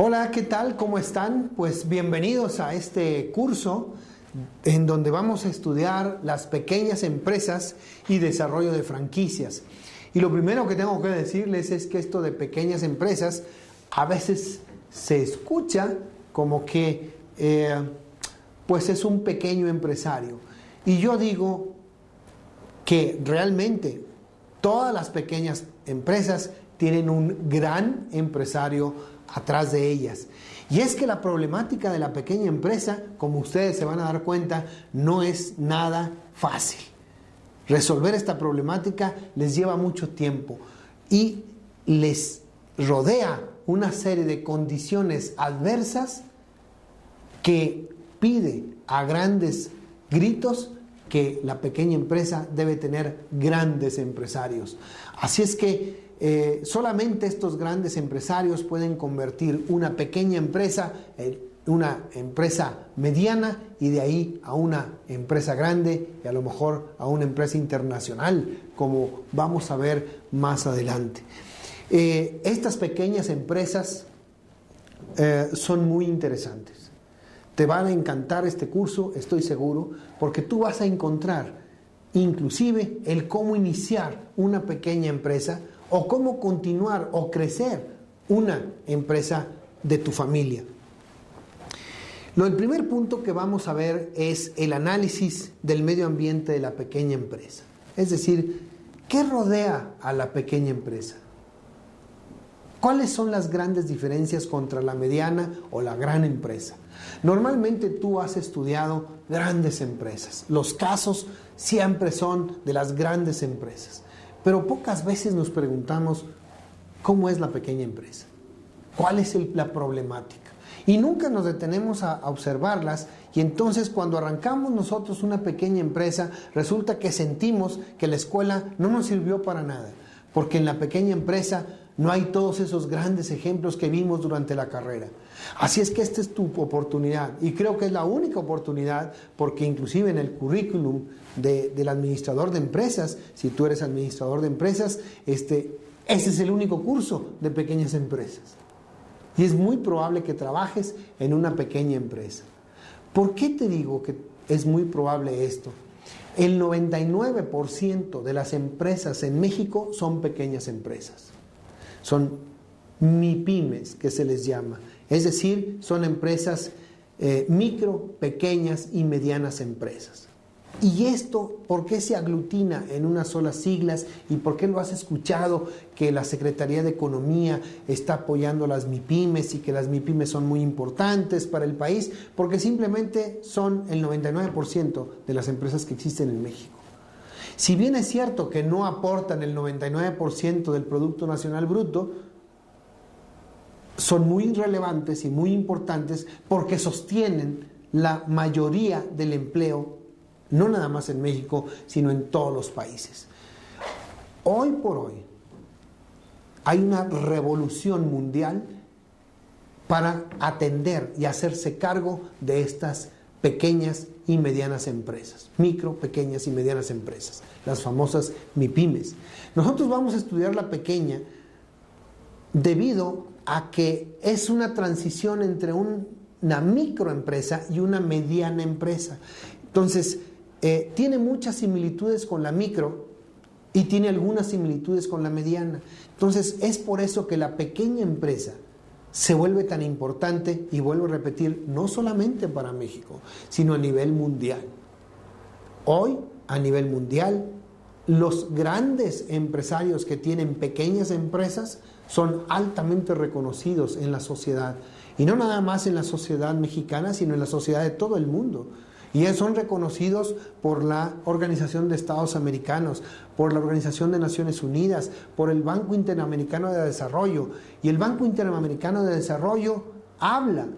Hola, ¿qué tal? ¿Cómo están? Pues bienvenidos a este curso en donde vamos a estudiar las pequeñas empresas y desarrollo de franquicias. Y lo primero que tengo que decirles es que esto de pequeñas empresas a veces se escucha como que pues es un pequeño empresario. Y yo digo que realmente todas las pequeñas empresas tienen un gran empresario atrás de ellas. Y es que la problemática de la pequeña empresa, como ustedes se van a dar cuenta, no es nada fácil. Resolver esta problemática les lleva mucho tiempo y les rodea una serie de condiciones adversas que pide a grandes gritos que la pequeña empresa debe tener grandes empresarios. Así es que solamente estos grandes empresarios pueden convertir una pequeña empresa en una empresa mediana y de ahí a una empresa grande y a lo mejor a una empresa internacional, como vamos a ver más adelante. Estas pequeñas empresas son muy interesantes. Te van a encantar este curso, estoy seguro, porque tú vas a encontrar inclusive el cómo iniciar una pequeña empresa o cómo continuar o crecer una empresa de tu familia. El primer punto que vamos a ver es el análisis del medio ambiente de la pequeña empresa. Es decir, ¿qué rodea a la pequeña empresa? ¿Cuáles son las grandes diferencias contra la mediana o la gran empresa? Normalmente tú has estudiado grandes empresas. Los casos siempre son de las grandes empresas. Pero pocas veces nos preguntamos cómo es la pequeña empresa. ¿Cuál es la problemática? Y nunca nos detenemos a observarlas. Y entonces cuando arrancamos nosotros una pequeña empresa, resulta que sentimos que la escuela no nos sirvió para nada. Porque en la pequeña empresa no hay todos esos grandes ejemplos que vimos durante la carrera. Así es que esta es tu oportunidad y creo que es la única oportunidad porque inclusive en el currículum del administrador de empresas, si tú eres administrador de empresas, ese es el único curso de pequeñas empresas. Y es muy probable que trabajes en una pequeña empresa. ¿Por qué te digo que es muy probable esto? El 99% de las empresas en México son pequeñas empresas. Son MIPYMES, que se les llama. Es decir, son empresas micro, pequeñas y medianas empresas. ¿Y esto por qué se aglutina en unas solas siglas? ¿Y por qué lo has escuchado que la Secretaría de Economía está apoyando las MIPYMES y que las MIPYMES son muy importantes para el país? Porque simplemente son el 99% de las empresas que existen en México. Si bien es cierto que no aportan el 99% del Producto Nacional Bruto, son muy relevantes y muy importantes porque sostienen la mayoría del empleo, no nada más en México, sino en todos los países. Hoy por hoy hay una revolución mundial para atender y hacerse cargo de estas pequeñas y medianas empresas, micro, pequeñas y medianas empresas, las famosas MIPYMES. Nosotros vamos a estudiar la pequeña debido a que es una transición entre una microempresa y una mediana empresa. Entonces, tiene muchas similitudes con la micro y tiene algunas similitudes con la mediana. Entonces, es por eso que la pequeña empresa se vuelve tan importante, y vuelvo a repetir, no solamente para México, sino a nivel mundial. Hoy, a nivel mundial, los grandes empresarios que tienen pequeñas empresas son altamente reconocidos en la sociedad, y no nada más en la sociedad mexicana, sino en la sociedad de todo el mundo. Y son reconocidos por la Organización de Estados Americanos, por la Organización de Naciones Unidas, por el Banco Interamericano de Desarrollo. Y el Banco Interamericano de Desarrollo habla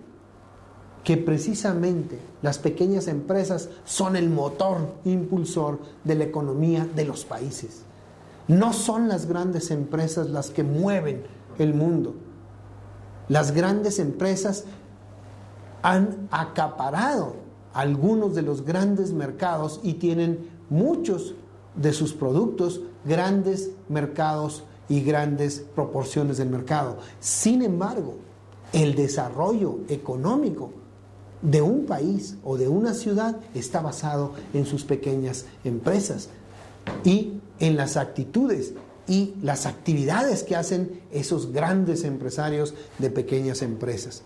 que precisamente las pequeñas empresas son el motor impulsor de la economía de los países. No son las grandes empresas las que mueven el mundo. Las grandes empresas han acaparado algunos de los grandes mercados y tienen muchos de sus productos grandes mercados y grandes proporciones del mercado. Sin embargo, El desarrollo económico de un país o de una ciudad está basado en sus pequeñas empresas y en las actitudes y las actividades que hacen esos grandes empresarios de pequeñas empresas.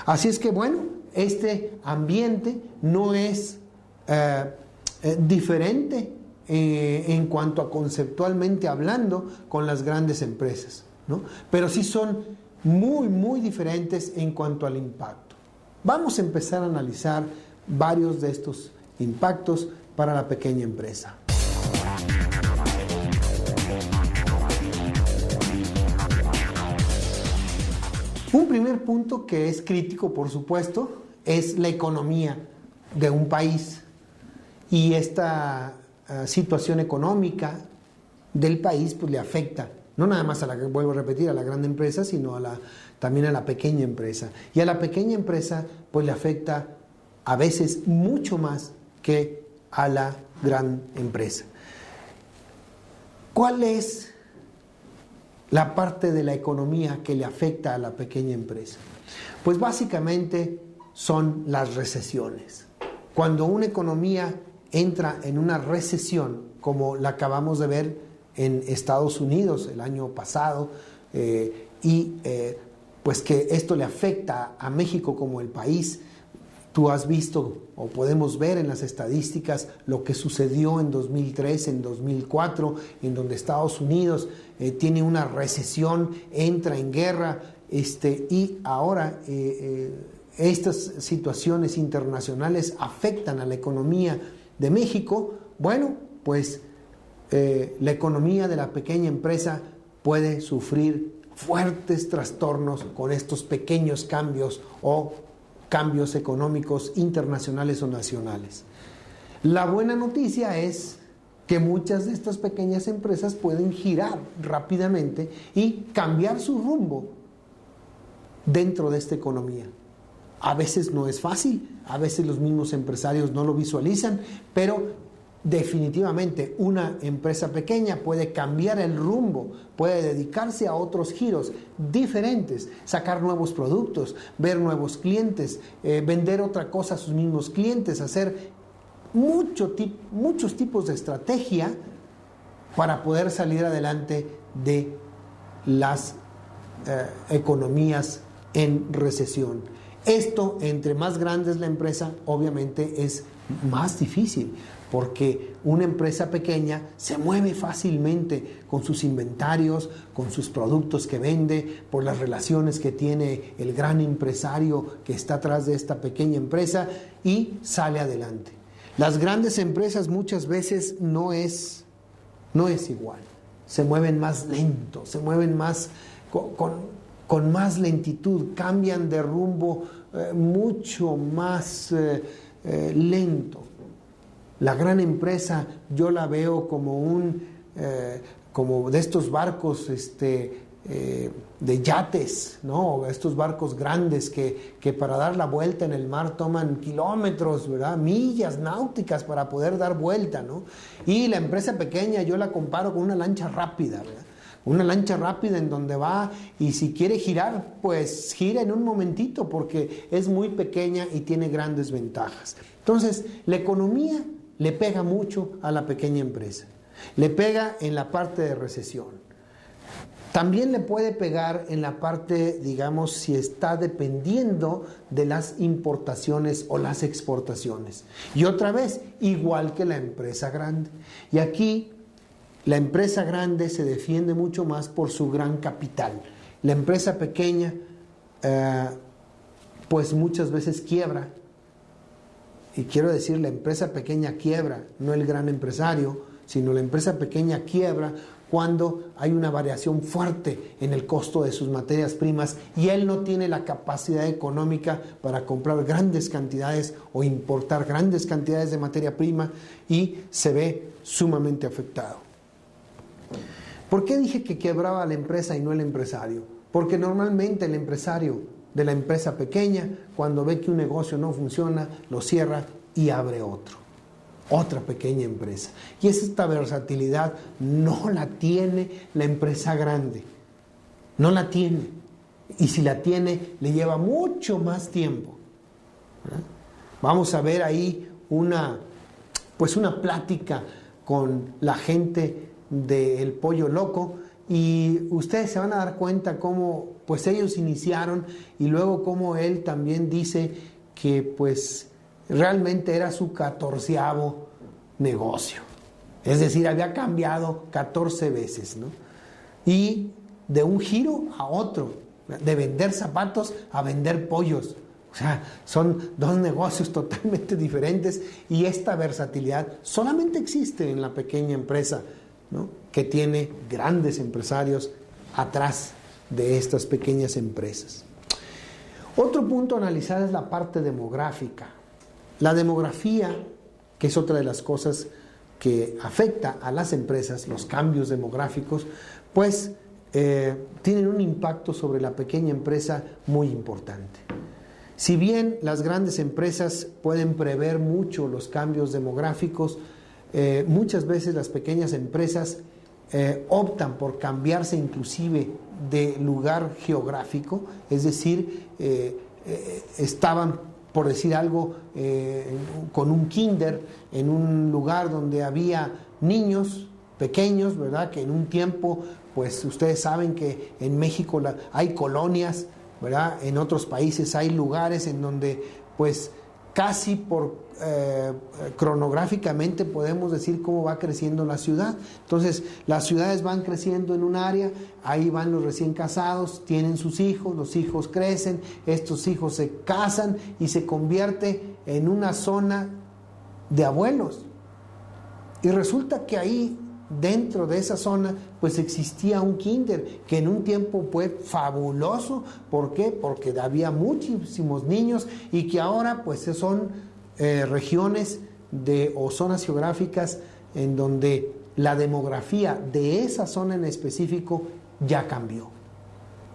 Así es que bueno, este ambiente no es diferente en cuanto a conceptualmente hablando con las grandes empresas, ¿no? Pero sí son muy diferentes en cuanto al impacto. Vamos a empezar a analizar varios de estos impactos para la pequeña empresa. Un primer punto que es crítico, por supuesto, es la economía de un país. Y esta situación económica del país pues le afecta, no nada más a la, vuelvo a repetir, a la gran empresa, sino también a la pequeña empresa. Y a la pequeña empresa pues le afecta a veces mucho más que a la gran empresa. ¿Cuál es la parte de la economía que le afecta a la pequeña empresa? Pues básicamente son las recesiones. Cuando una economía entra en una recesión, como la acabamos de ver en Estados Unidos el año pasado, pues que esto le afecta a México como el país. Tú has visto o podemos ver en las estadísticas lo que sucedió en 2003, en 2004, en donde Estados Unidos tiene una recesión, entra en guerra, y ahora estas situaciones internacionales afectan a la economía de México. Bueno, pues la economía de la pequeña empresa puede sufrir fuertes trastornos con estos pequeños cambios o cambios económicos internacionales o nacionales. La buena noticia es que muchas de estas pequeñas empresas pueden girar rápidamente y cambiar su rumbo dentro de esta economía. A veces no es fácil, a veces los mismos empresarios no lo visualizan, pero definitivamente una empresa pequeña puede cambiar el rumbo, puede dedicarse a otros giros diferentes, sacar nuevos productos, ver nuevos clientes, vender otra cosa a sus mismos clientes, hacer muchos tipos de estrategia para poder salir adelante de las economías en recesión. Esto, entre más grande es la empresa, obviamente es más difícil, porque una empresa pequeña se mueve fácilmente con sus inventarios, con sus productos que vende, por las relaciones que tiene el gran empresario que está atrás de esta pequeña empresa y sale adelante. Las grandes empresas muchas veces no es igual, se mueven más lento, se mueven más con más lentitud, cambian de rumbo mucho más lento. La gran empresa yo la veo como como de estos barcos de yates, ¿no? Estos barcos grandes que para dar la vuelta en el mar toman kilómetros, ¿verdad? Millas náuticas para poder dar vuelta, ¿no? Y la empresa pequeña yo la comparo con una lancha rápida, ¿verdad? Una lancha rápida en donde va y si quiere girar, pues gira en un momentito porque es muy pequeña y tiene grandes ventajas. Entonces, la economía le pega mucho a la pequeña empresa. Le pega en la parte de recesión. También le puede pegar en la parte, digamos, si está dependiendo de las importaciones o las exportaciones. Y otra vez, igual que la empresa grande. Y aquí la empresa grande se defiende mucho más por su gran capital. La empresa pequeña, pues muchas veces quiebra. Y quiero decir, la empresa pequeña quiebra, no el gran empresario, sino la empresa pequeña quiebra cuando hay una variación fuerte en el costo de sus materias primas y él no tiene la capacidad económica para comprar grandes cantidades o importar grandes cantidades de materia prima y se ve sumamente afectado. ¿Por qué dije que quebraba la empresa y no el empresario? Porque normalmente el empresario de la empresa pequeña, cuando ve que un negocio no funciona, lo cierra y abre otra pequeña empresa. Y esta versatilidad no la tiene la empresa grande, no la tiene. y si la tiene, le lleva mucho más tiempo, ¿verdad? Vamos a ver ahí una plática con la gente del Pollo Loco, y ustedes se van a dar cuenta cómo pues ellos iniciaron, y luego cómo él también dice que pues realmente era su 14º negocio. Es decir, había cambiado 14 veces, ¿no? Y de un giro a otro, de vender zapatos a vender pollos. O sea, son dos negocios totalmente diferentes, y esta versatilidad solamente existe en la pequeña empresa, ¿no? Que tiene grandes empresarios atrás de estas pequeñas empresas. Otro punto a analizar es la parte demográfica. La demografía, que es otra de las cosas que afecta a las empresas, los cambios demográficos, pues tienen un impacto sobre la pequeña empresa muy importante. Si bien las grandes empresas pueden prever mucho los cambios demográficos, muchas veces las pequeñas empresas optan por cambiarse inclusive de lugar geográfico, es decir, estaban, por decir algo, con un kinder en un lugar donde había niños pequeños, ¿verdad? Que en un tiempo, pues ustedes saben que en México hay colonias, ¿verdad? En otros países hay lugares en donde pues casi por cronográficamente podemos decir cómo va creciendo la ciudad. Entonces las ciudades van creciendo en un área, ahí van los recién casados, tienen sus hijos, los hijos crecen, estos hijos se casan y se convierte en una zona de abuelos. Y resulta que ahí dentro de esa zona pues existía un kinder que en un tiempo fue fabuloso. ¿Por qué? Porque había muchísimos niños, y que ahora pues son regiones o zonas geográficas en donde la demografía de esa zona en específico ya cambió.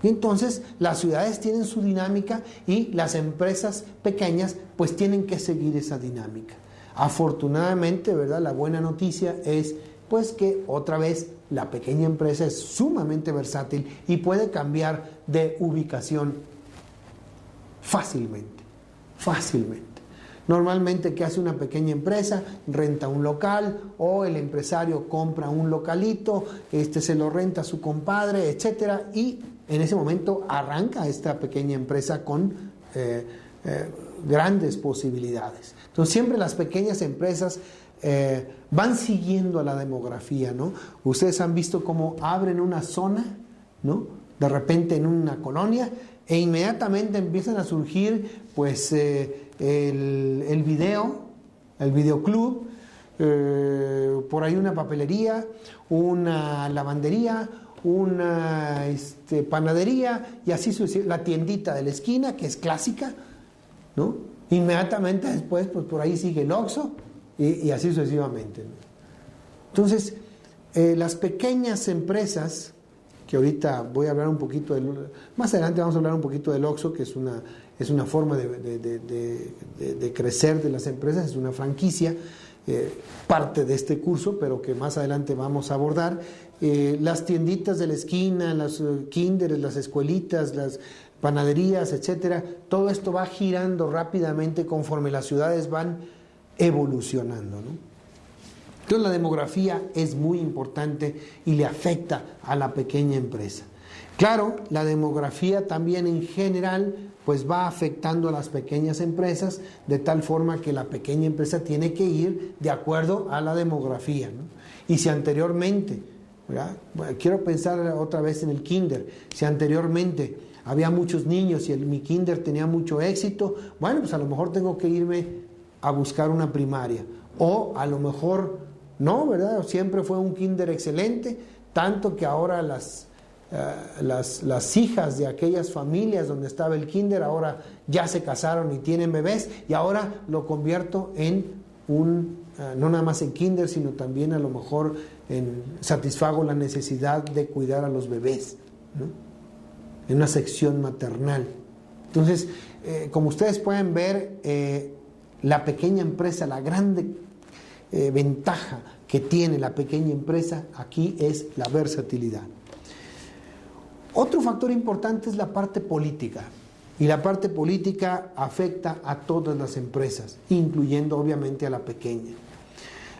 Y entonces las ciudades tienen su dinámica, y las empresas pequeñas pues tienen que seguir esa dinámica. Afortunadamente, ¿verdad? La buena noticia es pues que otra vez la pequeña empresa es sumamente versátil y puede cambiar de ubicación fácilmente. Normalmente, ¿qué hace una pequeña empresa? Renta un local, o el empresario compra un localito, se lo renta a su compadre, etcétera, y en ese momento arranca esta pequeña empresa con grandes posibilidades. Entonces siempre las pequeñas empresas van siguiendo a la demografía, ¿no? Ustedes han visto cómo abren una zona, ¿no? De repente en una colonia, e inmediatamente empiezan a surgir pues el videoclub, por ahí una papelería, una lavandería, una panadería, y así sucesivamente, la tiendita de la esquina, que es clásica, ¿no? Inmediatamente después pues por ahí sigue el Oxxo, y así sucesivamente, ¿no? Entonces las pequeñas empresas, que ahorita voy a hablar un poquito más adelante vamos a hablar un poquito del Oxxo, que es una forma de crecer de las empresas, es una franquicia, parte de este curso, pero que más adelante vamos a abordar. Las tienditas de la esquina, los kinderes, las escuelitas, las panaderías, etcétera, todo esto va girando rápidamente conforme las ciudades van evolucionando, ¿no? Entonces la demografía es muy importante y le afecta a la pequeña empresa. Claro, la demografía también en general pues va afectando a las pequeñas empresas, de tal forma que la pequeña empresa tiene que ir de acuerdo a la demografía, ¿no? Y si anteriormente, ¿verdad? Bueno, quiero pensar otra vez en el kinder, si anteriormente había muchos niños y mi kinder tenía mucho éxito, bueno, pues a lo mejor tengo que irme a buscar una primaria, o a lo mejor no, ¿verdad? Siempre fue un kinder excelente, tanto que ahora las hijas de aquellas familias donde estaba el kinder ahora ya se casaron y tienen bebés, y ahora lo convierto en no nada más en kinder, sino también a lo mejor satisfago la necesidad de cuidar a los bebés, ¿no? En una sección maternal. Entonces, como ustedes pueden ver, la pequeña empresa, la grande ventaja que tiene la pequeña empresa aquí es la versatilidad. Otro factor importante es la parte política. Y la parte política afecta a todas las empresas, incluyendo obviamente a la pequeña.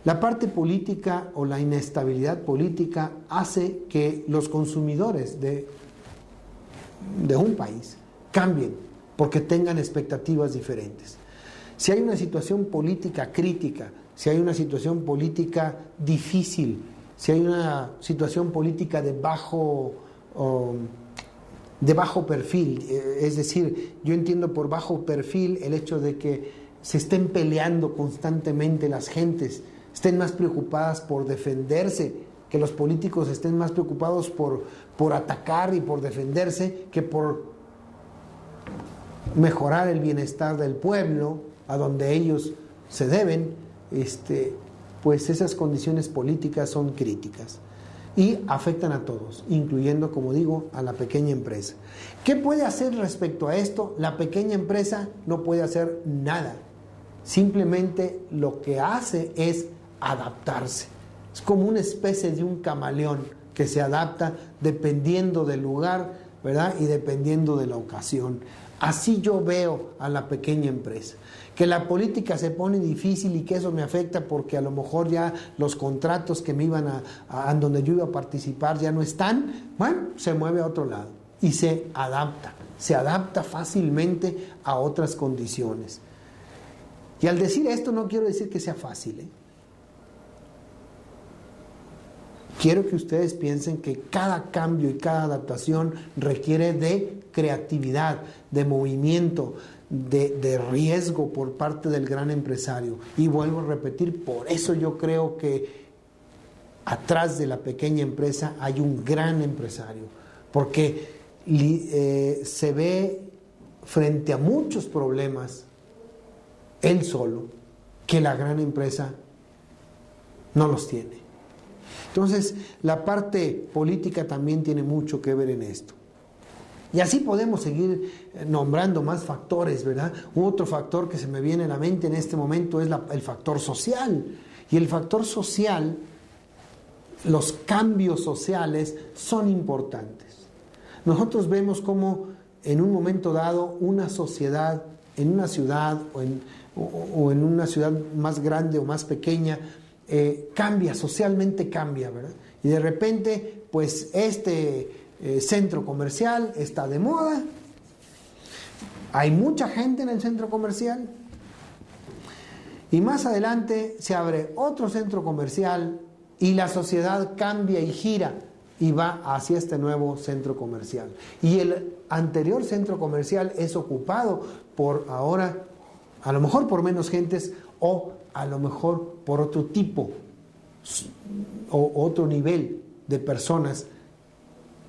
La parte política o la inestabilidad política hace que los consumidores de un país cambien porque tengan expectativas diferentes. Si hay una situación política crítica, si hay una situación política difícil, si hay una situación política de bajo perfil, es decir, yo entiendo por bajo perfil el hecho de que se estén peleando constantemente las gentes, estén más preocupadas por defenderse, que los políticos estén más preocupados por atacar y por defenderse que por mejorar el bienestar del pueblo a donde ellos se deben, pues esas condiciones políticas son críticas y afectan a todos, incluyendo, como digo, a la pequeña empresa. ¿Qué puede hacer respecto a esto? La pequeña empresa no puede hacer nada. Simplemente lo que hace es adaptarse. Es como una especie de un camaleón que se adapta dependiendo del lugar, ¿verdad? Y dependiendo de la ocasión. Así yo veo a la pequeña empresa. Que la política se pone difícil y que eso me afecta porque a lo mejor ya los contratos que me iban a donde yo iba a participar ya no están, bueno, se mueve a otro lado y se adapta fácilmente a otras condiciones. Y al decir esto no quiero decir que sea fácil, ¿eh? Quiero que ustedes piensen que cada cambio y cada adaptación requiere de creatividad, de movimiento, de riesgo por parte del gran empresario. Y vuelvo a repetir, por eso yo creo que atrás de la pequeña empresa hay un gran empresario, porque se ve frente a muchos problemas él solo, que la gran empresa no los tiene. Entonces, la parte política también tiene mucho que ver en esto. Y así podemos seguir nombrando más factores, ¿verdad? Otro factor que se me viene a la mente en este momento es el factor social. Y el factor social, los cambios sociales son importantes. Nosotros vemos cómo en un momento dado una sociedad, en una ciudad o en una ciudad más grande o más pequeña, cambia, socialmente cambia, ¿verdad? Y de repente, pues centro comercial está de moda, hay mucha gente en el centro comercial y más adelante se abre otro centro comercial y la sociedad cambia y gira y va hacia este nuevo centro comercial. Y el anterior centro comercial es ocupado por ahora, a lo mejor por menos gentes o a lo mejor por otro tipo o otro nivel de personas.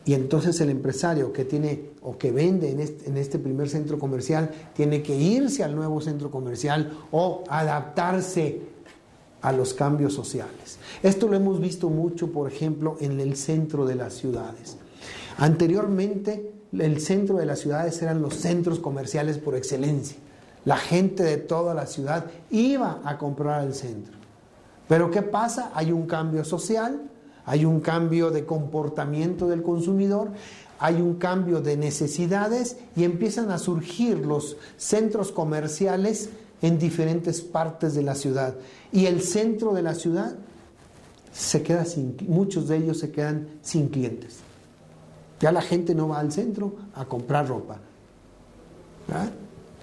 Y entonces el empresario que tiene o que vende en este primer centro comercial tiene que irse al nuevo centro comercial o adaptarse a los cambios sociales. Esto lo hemos visto mucho, por ejemplo, en el centro de las ciudades. Anteriormente, el centro de las ciudades eran los centros comerciales por excelencia. La gente de toda la ciudad iba a comprar al centro. Pero ¿qué pasa? Hay un cambio social, hay un cambio de comportamiento del consumidor, hay un cambio de necesidades y empiezan a surgir los centros comerciales en diferentes partes de la ciudad. Y el centro de la ciudad muchos de ellos se quedan sin clientes. Ya la gente no va al centro a comprar ropa, ¿verdad?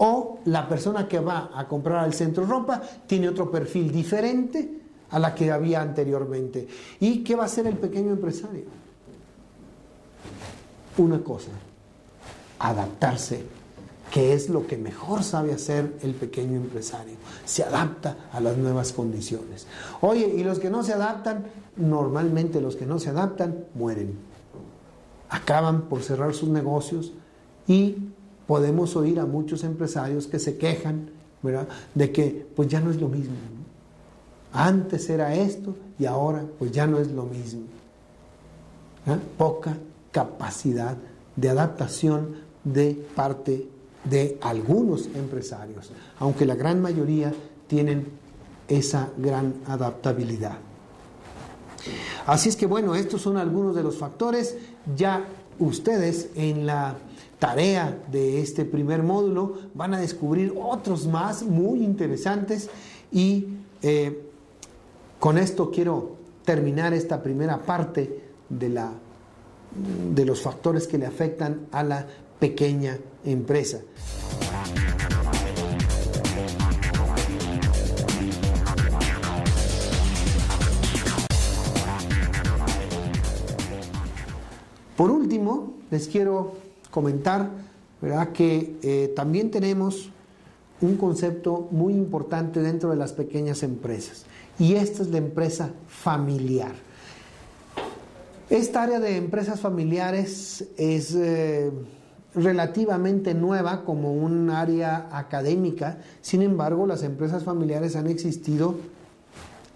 O la persona que va a comprar al centro ropa tiene otro perfil diferente a la que había anteriormente. ¿Y qué va a hacer el pequeño empresario? Una cosa, adaptarse, que es lo que mejor sabe hacer el pequeño empresario. Se adapta a las nuevas condiciones. Oye, y los que no se adaptan, normalmente los que no se adaptan mueren. Acaban por cerrar sus negocios y podemos oír a muchos empresarios que se quejan, ¿verdad?, de que pues ya no es lo mismo, ¿no? Antes era esto y ahora pues ya no es lo mismo. Poca capacidad de adaptación de parte de algunos empresarios, aunque la gran mayoría tienen esa gran adaptabilidad. Así es que bueno, estos son algunos de los factores. Ya ustedes en la tarea de este primer módulo van a descubrir otros más muy interesantes y con esto quiero terminar esta primera parte de los factores que le afectan a la pequeña empresa. Por último, les quiero comentar, ¿verdad?, que también tenemos un concepto muy importante dentro de las pequeñas empresas, y esta es la empresa familiar. Esta área de empresas familiares es relativamente nueva como un área académica. Sin embargo, las empresas familiares han existido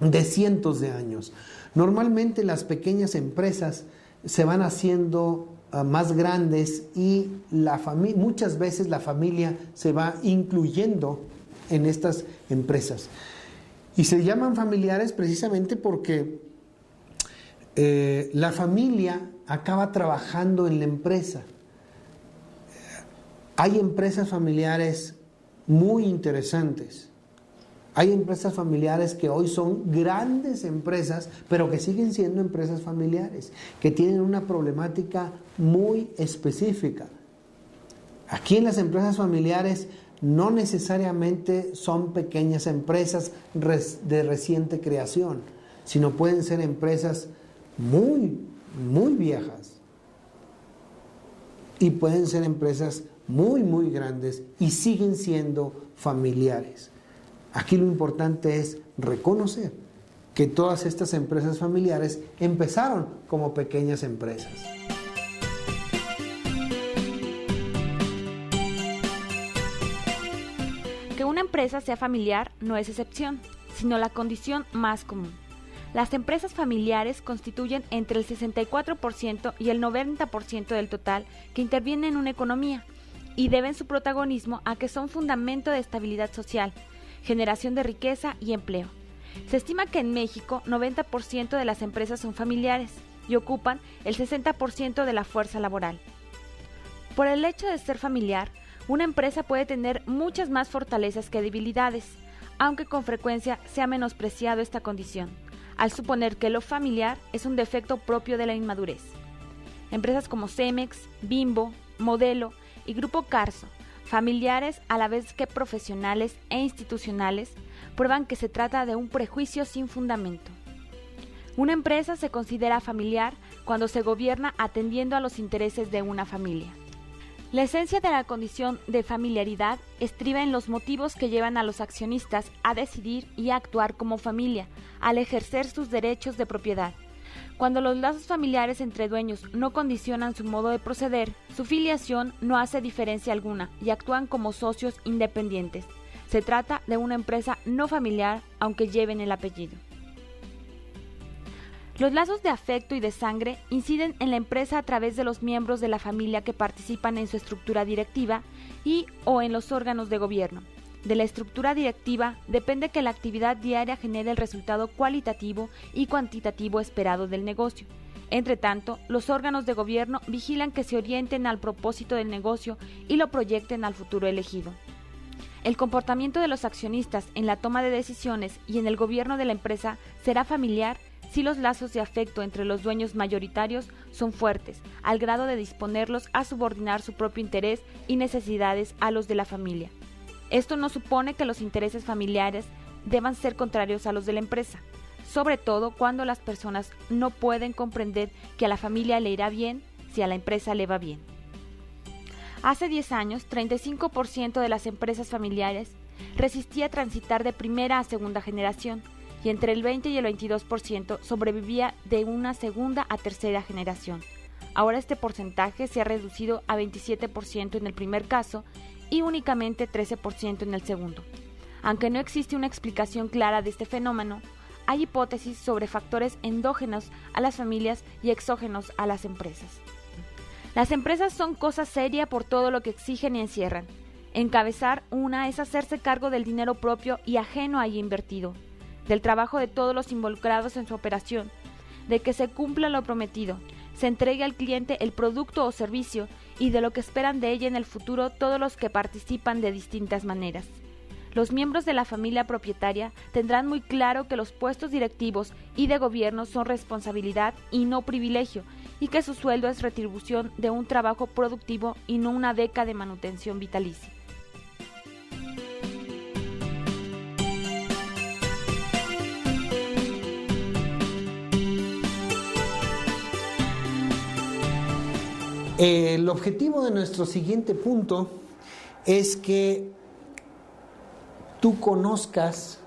de cientos de años. Normalmente las pequeñas empresas se van haciendo más grandes y muchas veces la familia se va incluyendo en estas empresas. Y se llaman familiares precisamente porque la familia acaba trabajando en la empresa. Hay empresas familiares muy interesantes. Hay empresas familiares que hoy son grandes empresas, pero que siguen siendo empresas familiares, que tienen una problemática muy específica. Aquí en las empresas familiares no necesariamente son pequeñas empresas de reciente creación, sino pueden ser empresas muy, muy viejas. Y pueden ser empresas muy, muy grandes y siguen siendo familiares. Aquí lo importante es reconocer que todas estas empresas familiares empezaron como pequeñas empresas. Que una empresa sea familiar no es excepción, sino la condición más común. Las empresas familiares constituyen entre el 64% y el 90% del total que interviene en una economía y deben su protagonismo a que son fundamento de estabilidad social, generación de riqueza y empleo. Se estima que en México 90% de las empresas son familiares y ocupan el 60% de la fuerza laboral. Por el hecho de ser familiar, una empresa puede tener muchas más fortalezas que debilidades, aunque con frecuencia se ha menospreciado esta condición, al suponer que lo familiar es un defecto propio de la inmadurez. Empresas como Cemex, Bimbo, Modelo y Grupo Carso, familiares a la vez que profesionales e institucionales, prueban que se trata de un prejuicio sin fundamento. Una empresa se considera familiar cuando se gobierna atendiendo a los intereses de una familia. La esencia de la condición de familiaridad estriba en los motivos que llevan a los accionistas a decidir y a actuar como familia, al ejercer sus derechos de propiedad. Cuando los lazos familiares entre dueños no condicionan su modo de proceder, su filiación no hace diferencia alguna y actúan como socios independientes. Se trata de una empresa no familiar, aunque lleven el apellido. Los lazos de afecto y de sangre inciden en la empresa a través de los miembros de la familia que participan en su estructura directiva y o en los órganos de gobierno. De la estructura directiva depende que la actividad diaria genere el resultado cualitativo y cuantitativo esperado del negocio. Entre tanto, los órganos de gobierno vigilan que se orienten al propósito del negocio y lo proyecten al futuro elegido. El comportamiento de los accionistas en la toma de decisiones y en el gobierno de la empresa será familiar si los lazos de afecto entre los dueños mayoritarios son fuertes, al grado de disponerlos a subordinar su propio interés y necesidades a los de la familia. Esto no supone que los intereses familiares deban ser contrarios a los de la empresa, sobre todo cuando las personas no pueden comprender que a la familia le irá bien si a la empresa le va bien. Hace 10 años, 35% de las empresas familiares resistía transitar de primera a segunda generación, y entre el 20 y el 22% sobrevivía de una segunda a tercera generación. Ahora este porcentaje se ha reducido a 27% en el primer caso y únicamente 13% en el segundo. Aunque no existe una explicación clara de este fenómeno, hay hipótesis sobre factores endógenos a las familias y exógenos a las empresas. Las empresas son cosa seria por todo lo que exigen y encierran. Encabezar una es hacerse cargo del dinero propio y ajeno ahí invertido, del trabajo de todos los involucrados en su operación, de que se cumpla lo prometido, se entregue al cliente el producto o servicio y de lo que esperan de ella en el futuro todos los que participan de distintas maneras. Los miembros de la familia propietaria tendrán muy claro que los puestos directivos y de gobierno son responsabilidad y no privilegio, y que su sueldo es retribución de un trabajo productivo y no una beca de manutención vitalicia. El objetivo de nuestro siguiente punto es que tú conozcas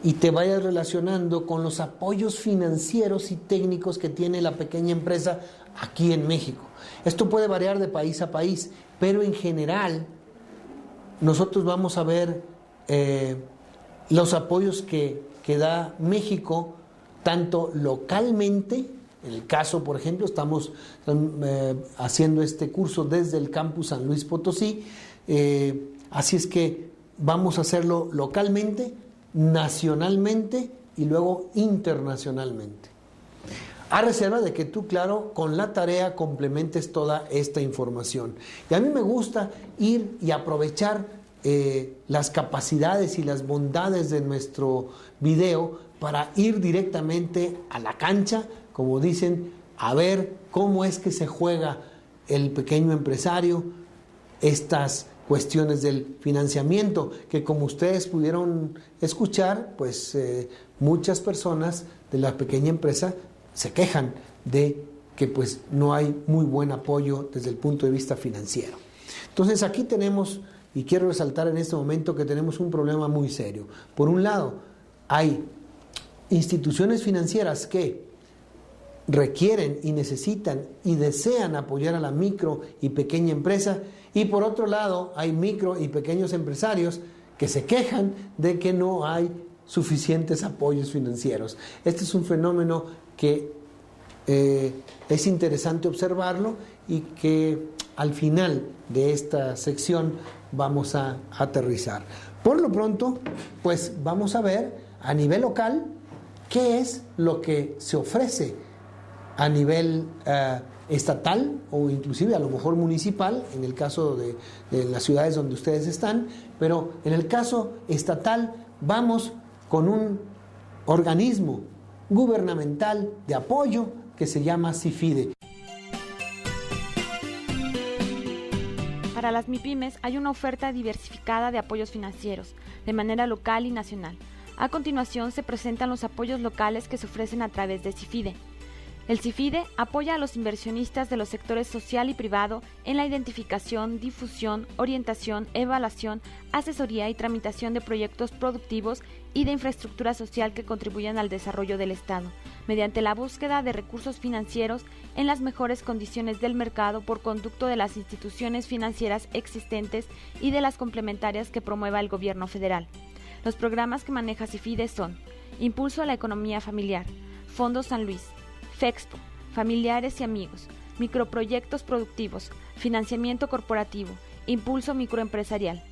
y te vayas relacionando con los apoyos financieros y técnicos que tiene la pequeña empresa aquí en México. Esto puede variar de país a país, pero en general nosotros vamos a ver los apoyos que da México, tanto localmente. En el caso, por ejemplo, estamos haciendo este curso desde el campus San Luis Potosí, así es que vamos a hacerlo localmente, nacionalmente y luego internacionalmente. A reserva de que tú, claro, con la tarea complementes toda esta información. Y a mí me gusta ir y aprovechar las capacidades y las bondades de nuestro video para ir directamente a la cancha, como dicen, a ver cómo es que se juega el pequeño empresario, estas cuestiones del financiamiento, que como ustedes pudieron escuchar, pues muchas personas de la pequeña empresa se quejan de que pues no hay muy buen apoyo desde el punto de vista financiero. Entonces aquí tenemos, y quiero resaltar en este momento que tenemos un problema muy serio. Por un lado, hay instituciones financieras que requieren y necesitan y desean apoyar a la micro y pequeña empresa, y por otro lado hay micro y pequeños empresarios que se quejan de que no hay suficientes apoyos financieros. Este es un fenómeno que es interesante observarlo y que al final de esta sección vamos a aterrizar. Por lo pronto, pues vamos a ver a nivel local qué es lo que se ofrece a nivel estatal o inclusive a lo mejor municipal, en el caso de las ciudades donde ustedes están, pero en el caso estatal vamos con un organismo gubernamental de apoyo que se llama CIFIDE. Para las MIPYMES hay una oferta diversificada de apoyos financieros, de manera local y nacional. A continuación se presentan los apoyos locales que se ofrecen a través de CIFIDE. El CIFIDE apoya a los inversionistas de los sectores social y privado en la identificación, difusión, orientación, evaluación, asesoría y tramitación de proyectos productivos y de infraestructura social que contribuyan al desarrollo del Estado, mediante la búsqueda de recursos financieros en las mejores condiciones del mercado por conducto de las instituciones financieras existentes y de las complementarias que promueva el Gobierno federal. Los programas que maneja CIFIDE son Impulso a la Economía Familiar, Fondo San Luis, FEXPO, Familiares y Amigos, Microproyectos Productivos, Financiamiento Corporativo, Impulso Microempresarial.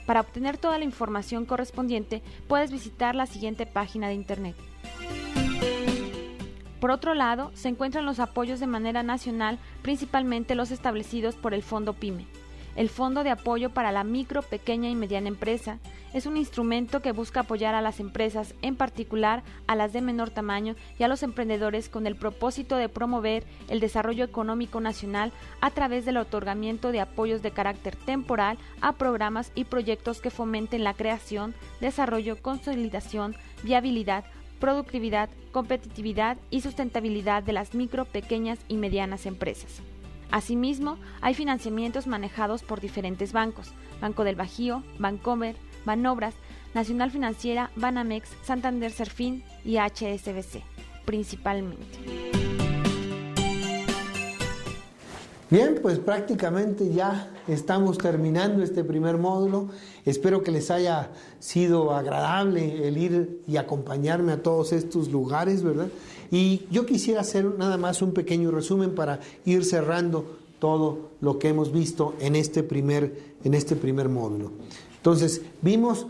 Para obtener toda la información correspondiente, puedes visitar la siguiente página de internet. Por otro lado, se encuentran los apoyos de manera nacional, principalmente los establecidos por el Fondo PYME. El Fondo de Apoyo para la Micro, Pequeña y Mediana Empresa es un instrumento que busca apoyar a las empresas, en particular a las de menor tamaño y a los emprendedores con el propósito de promover el desarrollo económico nacional a través del otorgamiento de apoyos de carácter temporal a programas y proyectos que fomenten la creación, desarrollo, consolidación, viabilidad, productividad, competitividad y sustentabilidad de las micro, pequeñas y medianas empresas. Asimismo, hay financiamientos manejados por diferentes bancos: Banco del Bajío, Bancomer, Banobras, Nacional Financiera, Banamex, Santander Serfín y HSBC, principalmente. Bien, pues prácticamente ya estamos terminando este primer módulo. Espero que les haya sido agradable el ir y acompañarme a todos estos lugares, ¿verdad? Y yo quisiera hacer nada más un pequeño resumen para ir cerrando todo lo que hemos visto en este primer módulo. Entonces, vimos,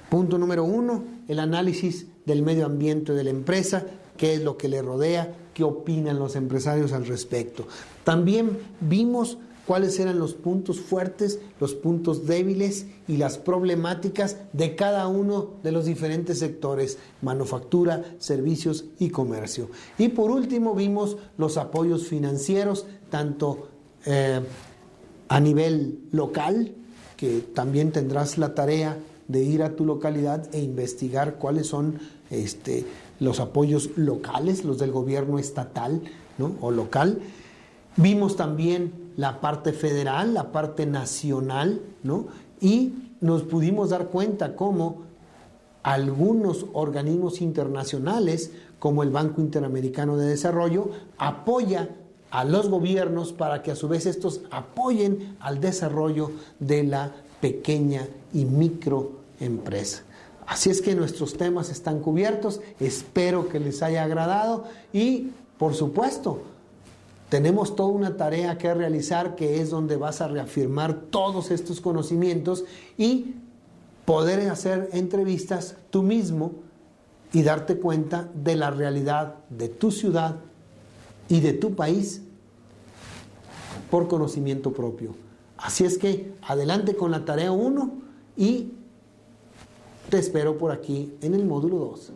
punto número 1, el análisis del medio ambiente de la empresa, qué es lo que le rodea, qué opinan los empresarios al respecto. También vimos cuáles eran los puntos fuertes, los puntos débiles y las problemáticas de cada uno de los diferentes sectores: manufactura, servicios y comercio. Y por último vimos los apoyos financieros, tanto a nivel local, que también tendrás la tarea de ir a tu localidad e investigar cuáles son los apoyos locales, los del gobierno estatal, ¿no?, o local. Vimos también la parte federal, la parte nacional, ¿no? Y nos pudimos dar cuenta cómo algunos organismos internacionales, como el Banco Interamericano de Desarrollo, apoya a los gobiernos para que a su vez estos apoyen al desarrollo de la pequeña y microempresa. Así es que nuestros temas están cubiertos, espero que les haya agradado y, por supuesto, tenemos toda una tarea que realizar, que es donde vas a reafirmar todos estos conocimientos y poder hacer entrevistas tú mismo y darte cuenta de la realidad de tu ciudad y de tu país por conocimiento propio. Así es que adelante con la tarea 1 y te espero por aquí en el módulo 2.